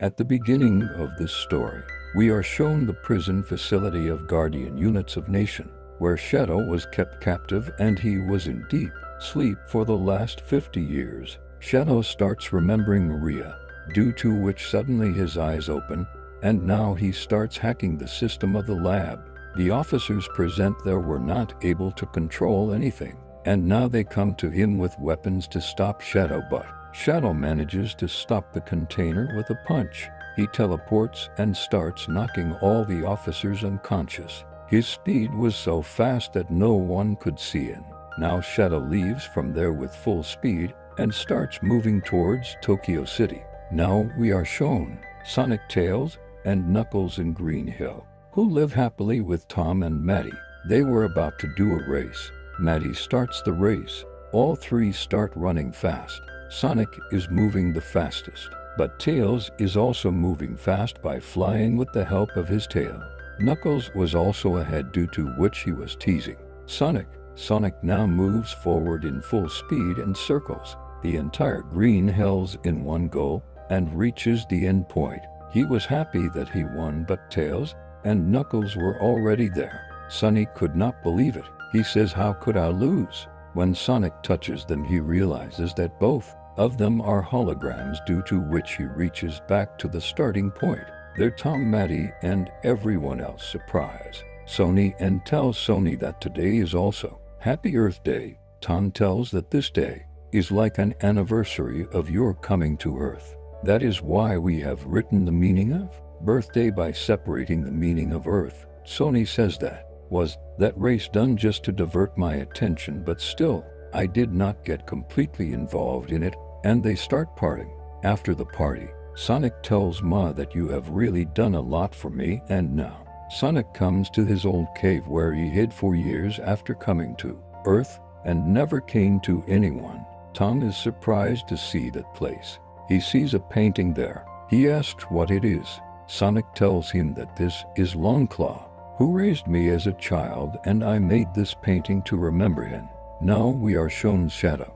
At the beginning of this story, we are shown the prison facility of Guardian Units of Nation, where Shadow was kept captive and he was in deep sleep for the last 50 years. Shadow starts remembering Maria, due to which suddenly his eyes open, and now he starts hacking the system of the lab. The officers present there were not able to control anything, and now they come to him with weapons to stop Shadow, but Shadow manages to stop the container with a punch. He teleports and starts knocking all the officers unconscious. His speed was so fast that no one could see him. Now Shadow leaves from there with full speed and starts moving towards Tokyo City. Now we are shown Sonic, Tails, and Knuckles in Green Hill, who live happily with Tom and Maddie. They were about to do a race. Maddie starts the race. All three start running fast. Sonic is moving the fastest, but Tails is also moving fast by flying with the help of his tail. Knuckles was also ahead, due to which he was teasing Sonic. Sonic now moves forward in full speed and circles the entire Green Hills in one go and reaches the end point. He was happy that he won, but Tails and Knuckles were already there. Sonny could not believe it. He says, "How could I lose?" When Sonic touches them, he realizes that both of them are holograms, due to which he reaches back to the starting point. They're Tom, Maddie, and everyone else. Surprise Sony and tells Sony that today is also Happy Earth Day. Tom tells that this day is like an anniversary of your coming to Earth. That is why we have written the meaning of birthday by separating the meaning of Earth. Sony says that was that race done just to divert my attention, but still, I did not get completely involved in it, and they start partying. After the party, Sonic tells Ma that you have really done a lot for me, and now Sonic comes to his old cave where he hid for years after coming to Earth and never came to anyone. Tom is surprised to see that place. He sees a painting there. He asks what it is. Sonic tells him that this is Longclaw, who raised me as a child, and I made this painting to remember him. Now we are shown Shadow,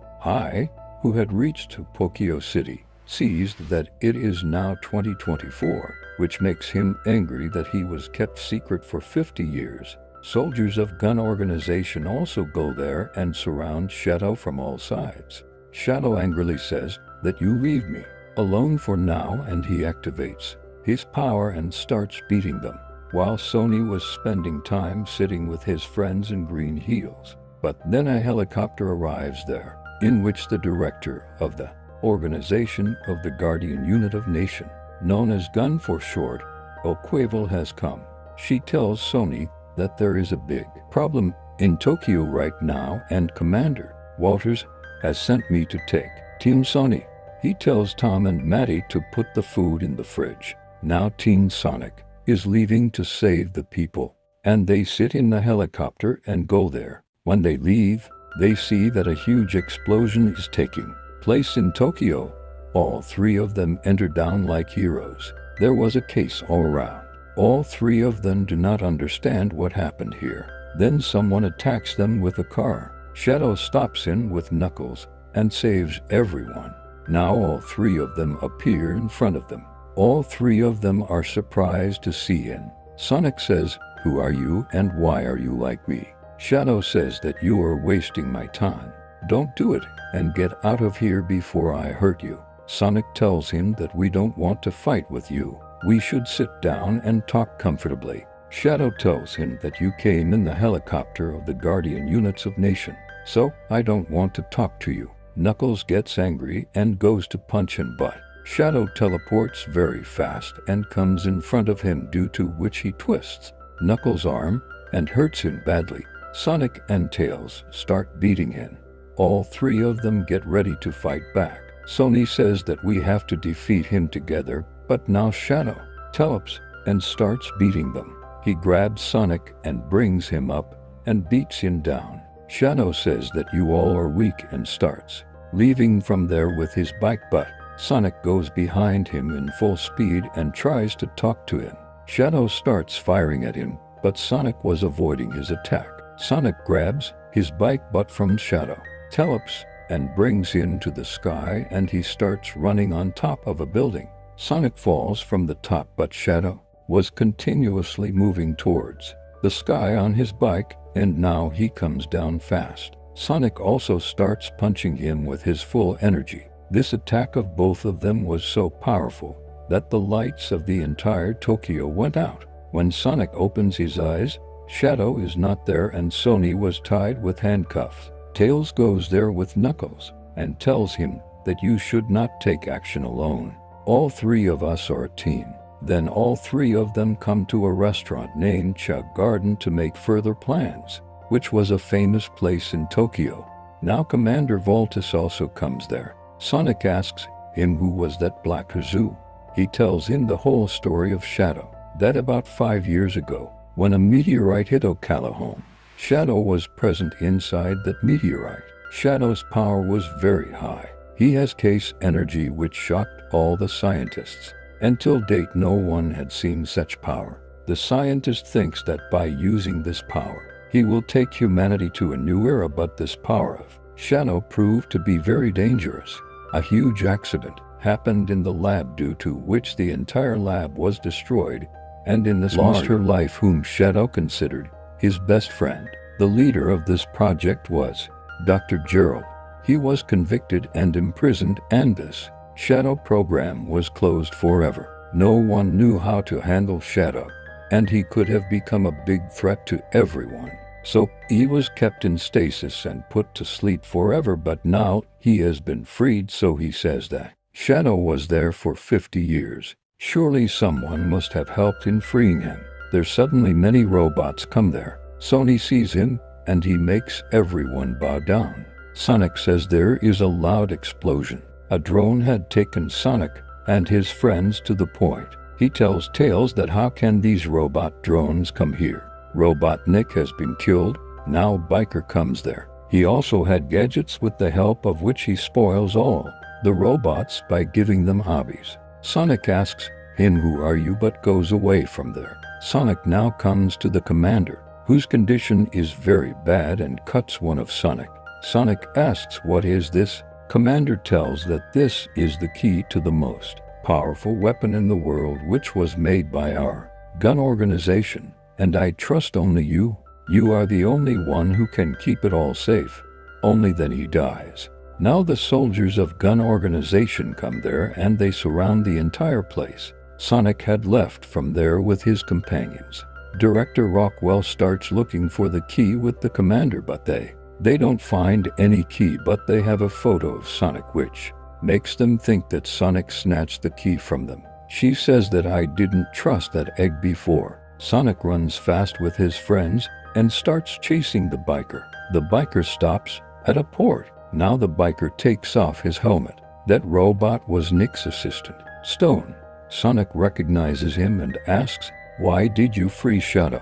who had reached Tokyo City, sees that it is now 2024, which makes him angry that he was kept secret for 50 years. Soldiers of Gun Organization also go there and surround Shadow from all sides. Shadow angrily says that you leave me alone for now, and he activates his power and starts beating them, while Sony was spending time sitting with his friends in Green Hills. But then a helicopter arrives there, in which the director of the organization of the Guardian Unit of Nation, known as Gun for short, Oquavel, has come. She tells Sony that there is a big problem in Tokyo right now, and Commander Walters has sent me to take Team Sony. He tells Tom and Maddie to put the food in the fridge. Now Team Sonic is leaving to save the people, and they sit in the helicopter and go there. When they leave, they see that a huge explosion is taking place in Tokyo. All three of them enter down like heroes. There was a case all around. All three of them do not understand what happened here. Then someone attacks them with a car. Shadow stops in with Knuckles and saves everyone. Now all three of them appear in front of them. All three of them are surprised to see him. Sonic says, "Who are you and why are you like me?" Shadow says that you are wasting my time. Don't do it, and get out of here before I hurt you. Sonic tells him that we don't want to fight with you. We should sit down and talk comfortably. Shadow tells him that you came in the helicopter of the Guardian Units of Nation, so I don't want to talk to you. Knuckles gets angry and goes to punch him, but Shadow teleports very fast and comes in front of him, due to which he twists Knuckles' arm and hurts him badly. Sonic and Tails start beating him. All three of them get ready to fight back. Sony says that we have to defeat him together, but now Shadow teleports and starts beating them. He grabs Sonic and brings him up and beats him down. Shadow says that you all are weak and starts leaving from there with his bike, but Sonic goes behind him in full speed and tries to talk to him. Shadow starts firing at him, but Sonic was avoiding his attack. Sonic grabs his bike butt from Shadow, teleports, and brings him to the sky, and he starts running on top of a building. Sonic falls from the top, but Shadow was continuously moving towards the sky on his bike, and now he comes down fast. Sonic also starts punching him with his full energy. This attack of both of them was so powerful that the lights of the entire Tokyo went out. When Sonic opens his eyes, Shadow is not there and Sony was tied with handcuffs. Tails goes there with Knuckles and tells him that you should not take action alone. All three of us are a team. Then all three of them come to a restaurant named Chug Garden to make further plans, which was a famous place in Tokyo. Now Commander Voltus also comes there. Sonic asks him who was that Black Kazoo. He tells him the whole story of Shadow, that about 5 years ago, when a meteorite hit Ocala home, Shadow was present inside that meteorite. Shadow's power was very high. He has case energy which shocked all the scientists. Until date, no one had seen such power. The scientist thinks that by using this power, he will take humanity to a new era, but this power of Shadow proved to be very dangerous. A huge accident happened in the lab, due to which the entire lab was destroyed, and in this lost her life whom Shadow considered his best friend. The leader of this project was Dr. Gerald. He was convicted and imprisoned, and this Shadow program was closed forever. No one knew how to handle Shadow, and he could have become a big threat to everyone. So he was kept in stasis and put to sleep forever, but now he has been freed, so he says that Shadow was there for 50 years. Surely someone must have helped in freeing him. There's suddenly many robots come there. Sony sees him, and he makes everyone bow down. Sonic says there is a loud explosion. A drone had taken Sonic and his friends to the point. He tells Tails that how can these robot drones come here? Robot Nick has been killed. Now Biker comes there. He also had gadgets with the help of which he spoils all the robots by giving them hobbies. Sonic asks him, who are you, but goes away from there. Sonic now comes to the commander, whose condition is very bad, and cuts one of Sonic. Sonic asks, what is this? Commander tells that this is the key to the most powerful weapon in the world, which was made by our gun organization, and I trust only you. You are the only one who can keep it all safe. Only then he dies. Now the soldiers of gun organization come there and they surround the entire place. Sonic had left from there with his companions. Director Rockwell starts looking for the key with the commander, but they don't find any key, but they have a photo of Sonic, which makes them think that Sonic snatched the key from them. She says that I didn't trust that egg before. Sonic runs fast with his friends and starts chasing the biker. The biker stops at a port. Now the biker takes off his helmet. That robot was Nick's assistant, Stone. Sonic recognizes him and asks, why did you free Shadow?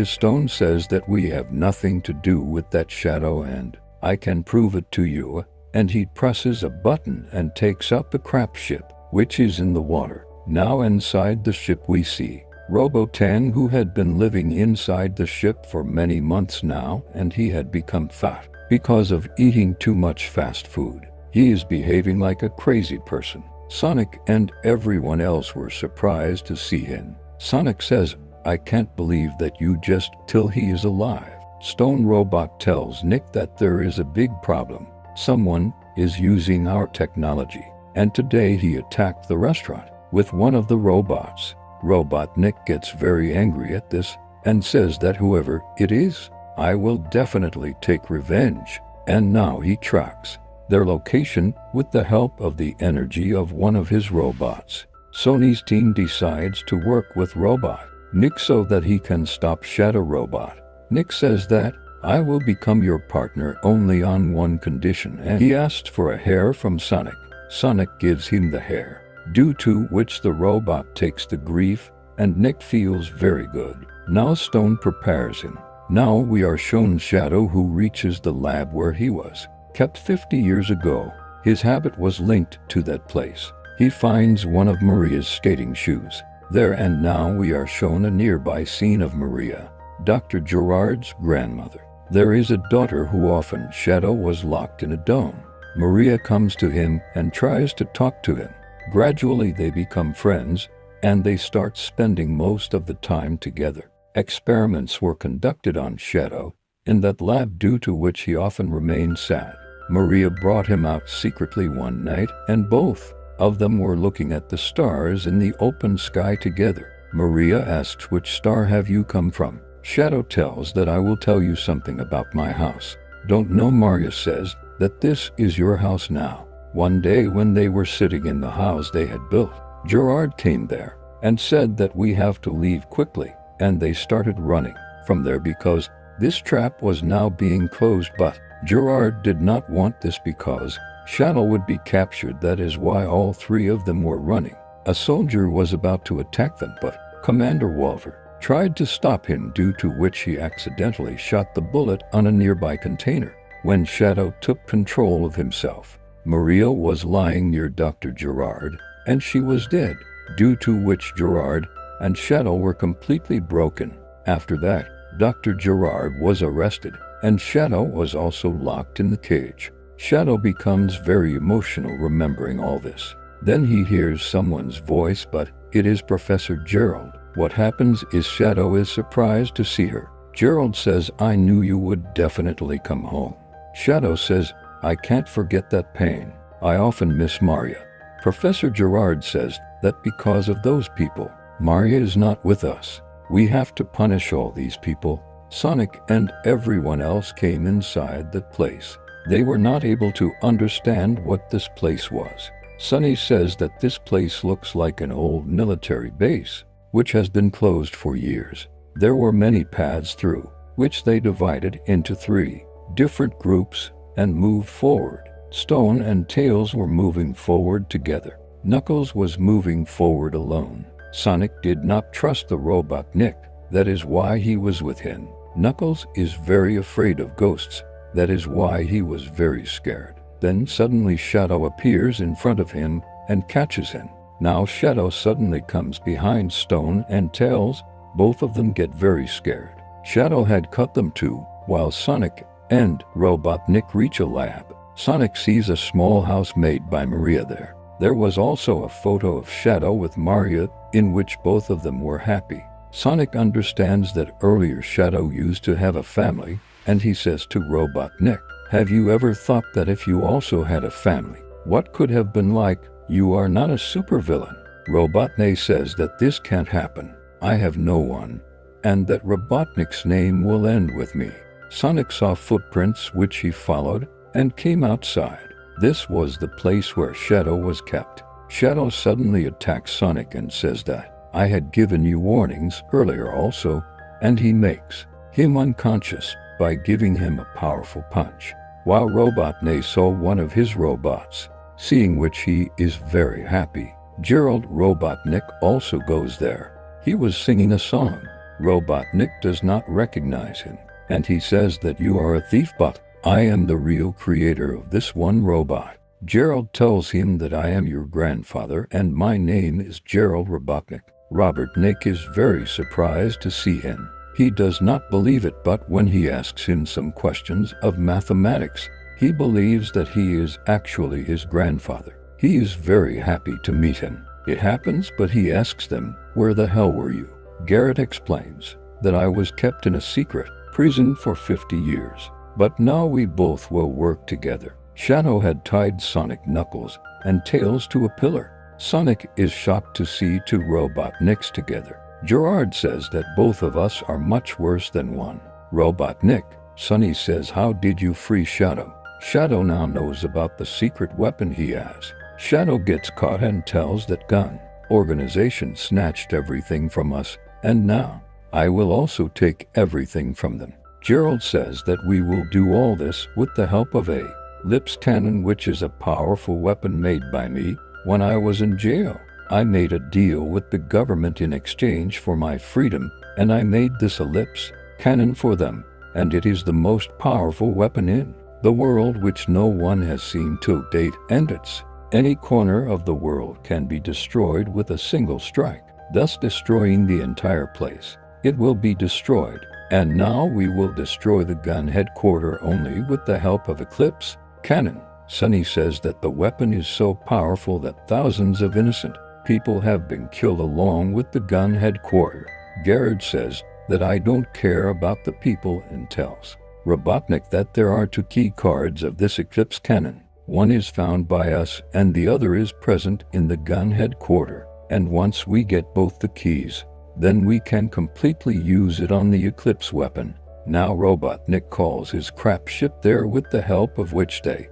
Stone says that we have nothing to do with that Shadow and I can prove it to you. And he presses a button and takes up a crap ship, which is in the water. Now inside the ship we see Robo-Tan, who had been living inside the ship for many months now, and he had become fat because of eating too much fast food. He is behaving like a crazy person. Sonic and everyone else were surprised to see him. Sonic says, I can't believe that you just till he is alive. Stone Robot tells Nick that there is a big problem. Someone is using our technology, and today he attacked the restaurant with one of the robots. Robot Nick gets very angry at this and says that whoever it is, I will definitely take revenge. And now he tracks their location with the help of the energy of one of his robots. Sony's team decides to work with Robot Nick so that he can stop Shadow Robot. Nick says that I will become your partner only on one condition, and he asks for a hair from Sonic. Sonic gives him the hair, due to which the robot takes the grief, and Nick feels very good. Now Stone prepares him. Now we are shown Shadow, who reaches the lab where he was kept 50 years ago. His habit was linked to that place. He finds one of Maria's skating shoes there, and now we are shown a nearby scene of Maria, Dr. Gerard's grandmother. There is a daughter who often Shadow was locked in a dome. Maria comes to him and tries to talk to him. Gradually they become friends, and they start spending most of the time together. Experiments were conducted on Shadow in that lab, due to which he often remained sad. Maria brought him out secretly one night, and both of them were looking at the stars in the open sky together. Maria asks, "Which star have you come from?" Shadow tells that, "I will tell you something about my house." "Don't know." Maria says that this is your house now. One day when they were sitting in the house they had built, Gerard came there and said that we have to leave quickly, and they started running from there because this trap was now being closed. But Gerard did not want this because Shadow would be captured. That is why all three of them were running. A soldier was about to attack them, but Commander Walter tried to stop him, due to which he accidentally shot the bullet on a nearby container. When Shadow took control of himself, Maria was lying near Dr. Gerard, and she was dead, due to which Gerard and Shadow were completely broken. After that, Dr. Gerard was arrested, and Shadow was also locked in the cage. Shadow becomes very emotional remembering all this. Then he hears someone's voice, but it is Professor Gerald. What happens is Shadow is surprised to see her. Gerald says, "I knew you would definitely come home." Shadow says, "I can't forget that pain. I often miss Maria." Professor Gerard says that because of those people, Maria is not with us. We have to punish all these people. Sonic and everyone else came inside that place. They were not able to understand what this place was. Sunny says that this place looks like an old military base, which has been closed for years. There were many paths through, which they divided into 3 different groups and moved forward. Stone and Tails were moving forward together. Knuckles was moving forward alone. Sonic did not trust the robot Nick. That is why he was with him. Knuckles is very afraid of ghosts. That is why he was very scared. Then suddenly Shadow appears in front of him and catches him. Now Shadow suddenly comes behind Stone and Tails. Both of them get very scared. Shadow had cut them too, while Sonic and Robot Nick reach a lab. Sonic sees a small house made by Maria there. There was also a photo of Shadow with Maria, in which both of them were happy. Sonic understands that earlier Shadow used to have a family, and he says to Robot Nick, "Have you ever thought that if you also had a family, what could have been like? You are not a supervillain." Robotnik says that this can't happen. "I have no one, and that Robotnik's name will end with me." Sonic saw footprints which he followed and came outside. This was the place where Shadow was kept. Shadow suddenly attacks Sonic and says that, "I had given you warnings earlier also," and he makes him unconscious by giving him a powerful punch. While Robotnik saw one of his robots, seeing which he is very happy. Gerald Robotnik also goes there. He was singing a song. Robotnik does not recognize him, and he says that, "You are a thief, but I am the real creator of this one robot." Gerald tells him that, "I am your grandfather and my name is Gerald Robotnik." Robotnik is very surprised to see him. He does not believe it, but when he asks him some questions of mathematics, he believes that he is actually his grandfather. He is very happy to meet him. It happens, but he asks them, "Where the hell were you?" Garrett explains that, "I was kept in a secret prison for 50 years, but now we both will work together." Shadow had tied Sonic, Knuckles, and Tails to a pillar. Sonic is shocked to see 2 Robotniks together. Gerard says that both of us are much worse than one. Robotnik, Sunny says, "How did you free Shadow?" Shadow now knows about the secret weapon he has. Shadow gets caught and tells that gun organization snatched everything from us, and now I will also take everything from them. Gerald says that we will do all this with the help of a lips cannon, which is a powerful weapon made by me when I was in jail. I made a deal with the government in exchange for my freedom, and I made this ellipse cannon for them, and it is the most powerful weapon in the world which no one has seen to date, and it's any corner of the world can be destroyed with a single strike, thus destroying the entire place. It will be destroyed, and now we will destroy the gun headquarters only with the help of Eclipse cannon. Sonny says that the weapon is so powerful that thousands of innocent people have been killed along with the gunhead quarry. Garrett says that I don't care about the people and tells Robotnik that there are 2 key cards of this Eclipse cannon. One is found by us and the other is present in the gunhead quarter. And once we get both the keys, then we can completely use it on the Eclipse weapon. Now Robotnik calls his crap ship there with the help of which they